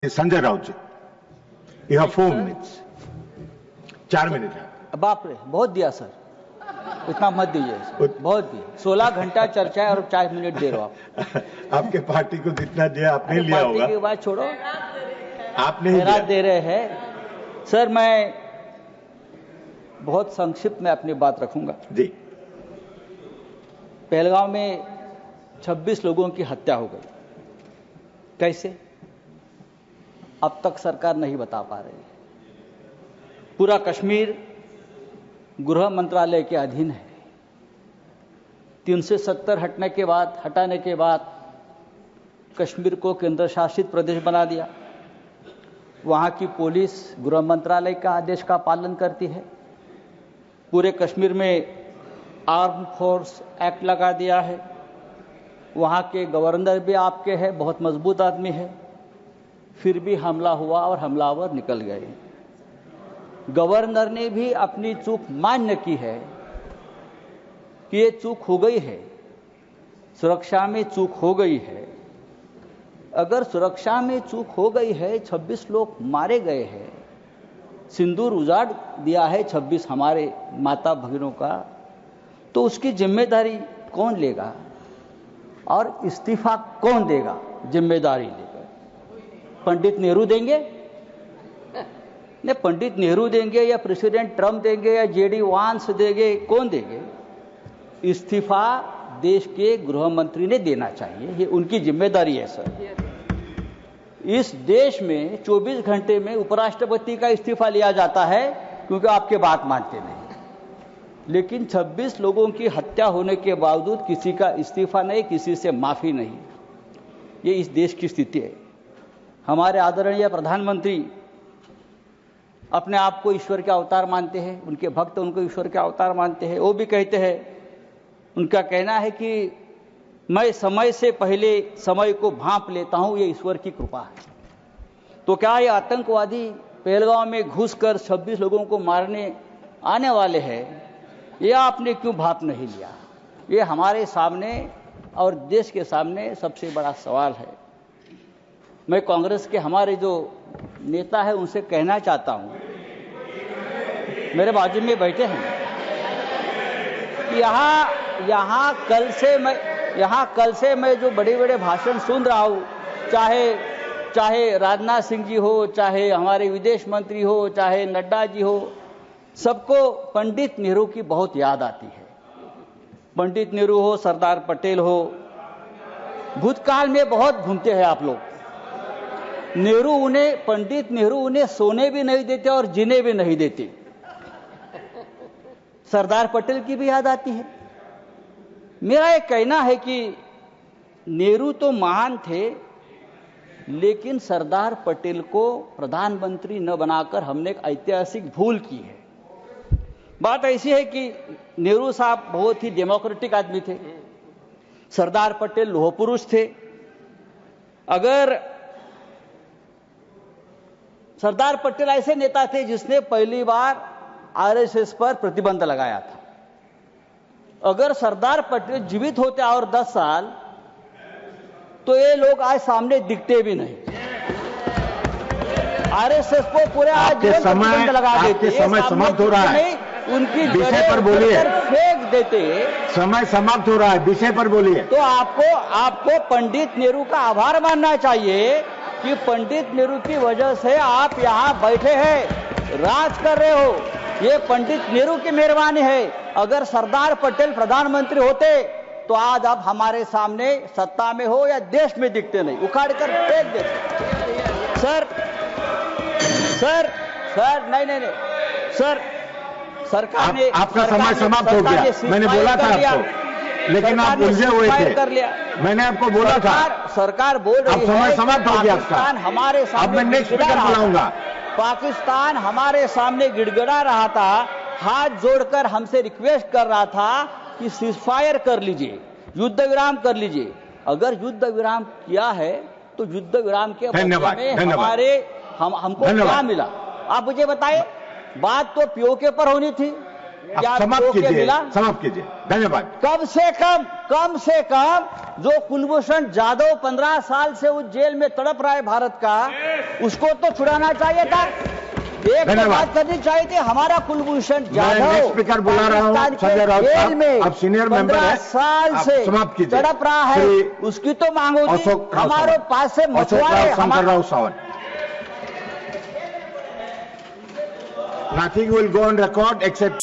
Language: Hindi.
Sanjay Raut ji, you have 4 minutes. 4 minute है। बाप रे, बहुत दिया सर, इतना मत दीजिए सर, बहुत दिया। 16 घंटा चर्चा है और 4 मिनट दे रहे हो आप। आपके पार्टी को जितना दिया आपने लिया होगा। पार्टी की बात छोड़ो, आपने ही दे रहे हैं सर। मैं बहुत संक्षिप्त में अपनी बात रखूंगा जी। पहलगांव में 26 लोगों की हत्या हो गई, कैसे अब तक सरकार नहीं बता पा रही। पूरा कश्मीर गृह मंत्रालय के अधीन है। 370 हटाने के बाद कश्मीर को केंद्र शासित प्रदेश बना दिया। वहां की पुलिस गृह मंत्रालय का आदेश का पालन करती है। पूरे कश्मीर में आर्म फोर्स एक्ट लगा दिया है। वहां के गवर्नर भी आपके हैं, बहुत मजबूत आदमी है। फिर भी हमला हुआ और हमलावर निकल गए। गवर्नर ने भी अपनी चूक मान्य की है कि ये चूक हो गई है, सुरक्षा में चूक हो गई है। अगर सुरक्षा में चूक हो गई है, 26 लोग मारे गए हैं, सिंदूर उजाड़ दिया है 26 हमारे माता भगिनों का, तो उसकी जिम्मेदारी कौन लेगा और इस्तीफा कौन देगा? जिम्मेदारी लेकर पंडित नेहरू देंगे? नहीं, पंडित नेहरू देंगे या प्रेसिडेंट ट्रंप देंगे या जेडी वांस देंगे? कौन देंगे? इस्तीफा देश के गृह मंत्री ने देना चाहिए, ये उनकी जिम्मेदारी है सर। इस देश में 24 घंटे में उपराष्ट्रपति का इस्तीफा लिया जाता है क्योंकि आपके बात मानते नहीं। लेकिन 26 लोगों की हत्या होने के बावजूद किसी का इस्तीफा नहीं, किसी से माफी नहीं। ये इस देश की स्थिति है। हमारे आदरणीय प्रधानमंत्री अपने आप को ईश्वर के अवतार मानते हैं, उनके भक्त उनको ईश्वर के अवतार मानते हैं। वो भी कहते हैं, उनका कहना है कि मैं समय से पहले समय को भांप लेता हूं, ये ईश्वर की कृपा है। तो क्या ये आतंकवादी पहलगांव में घुसकर 26 लोगों को मारने आने वाले हैं? ये आपने क्यों भाप नहीं लिया? ये हमारे सामने और देश के सामने सबसे बड़ा सवाल है। मैं कांग्रेस के हमारे जो नेता है उनसे कहना चाहता हूं, मेरे बाजू में बैठे हैं, यहां कल से मैं जो बड़े बड़े भाषण सुन रहा हूं, चाहे राजनाथ सिंह जी हो, चाहे हमारे विदेश मंत्री हो, चाहे नड्डा जी हो, सबको पंडित नेहरू की बहुत याद आती है। पंडित नेहरू हो, सरदार पटेल हो, भूतकाल में बहुत घूमते हैं आप लोग। पंडित नेहरू उन्हें सोने भी नहीं देते और जीने भी नहीं देते। सरदार पटेल की भी याद आती है। मेरा ये कहना है कि नेहरू तो महान थे, लेकिन सरदार पटेल को प्रधानमंत्री न बनाकर हमने एक ऐतिहासिक भूल की है। बात ऐसी है कि नेहरू साहब बहुत ही डेमोक्रेटिक आदमी थे, सरदार पटेल लोह पुरुष थे। अगर सरदार पटेल ऐसे नेता थे जिसने पहली बार आरएसएस पर प्रतिबंध लगाया था। अगर सरदार पटेल जीवित होते और 10 साल, तो ये लोग आज सामने दिखते भी नहीं। आरएसएस को पूरे आजीवन प्रतिबंध लगा देते। समय समाप्त हो रहा है, उनकी विषय पर बोलिए। फेंक देते। समय समाप्त हो रहा है, विषय पर बोलिए। तो आपको पंडित नेहरू का आभार मानना चाहिए कि पंडित नेहरू की वजह से आप यहां बैठे हैं, राज कर रहे हो। ये पंडित नेहरू की मेहरबानी है। अगर सरदार पटेल प्रधानमंत्री होते तो आज आप हमारे सामने सत्ता में हो या देश में दिखते नहीं, उखाड़ कर फेंक देते। सर नहीं सर, सरकार ने आपका समय समाप्त हो गया। मैंने बोला था आपको, लेकिन आप उलझे हुए थे। मैंने आपको बोला था। सरकार बोल रही है, समय समाप्त हो गया आपका। हमारे सामने अब मैं नेक्स्ट स्पीकर बुलाऊंगा। पाकिस्तान हमारे सामने गिड़गिड़ा रहा था, हाथ जोड़कर हमसे रिक्वेस्ट कर रहा था कि सीजफायर कर लीजिए, युद्ध विराम कर लीजिए। अगर युद्ध विराम किया है तो युद्ध विराम के बदले में हमको क्या मिला? आप मुझे बताइए। बात तो पीओके पर होनी थी, क्या समाप्त रोके कीजिए, मिला? समाप्त कीजिए। धन्यवाद। कम से कम जो कुलभूषण जाधव 15 साल से उस जेल में तड़प रहा है भारत का, उसको तो छुड़ाना चाहिए था। एक बात करनी चाहिए थी, हमारा कुलभूषण जाधव स्पीकर बुला रहा हूं संजय राउत साहब, अब सीनियर मेंबर है, 15 साल से समाप्त कीजिए। तड़प रहा है, उसकी तो मांग होती। हमारे पास से मछुआरे Shankar Rao Sawant. Nothing will go on record except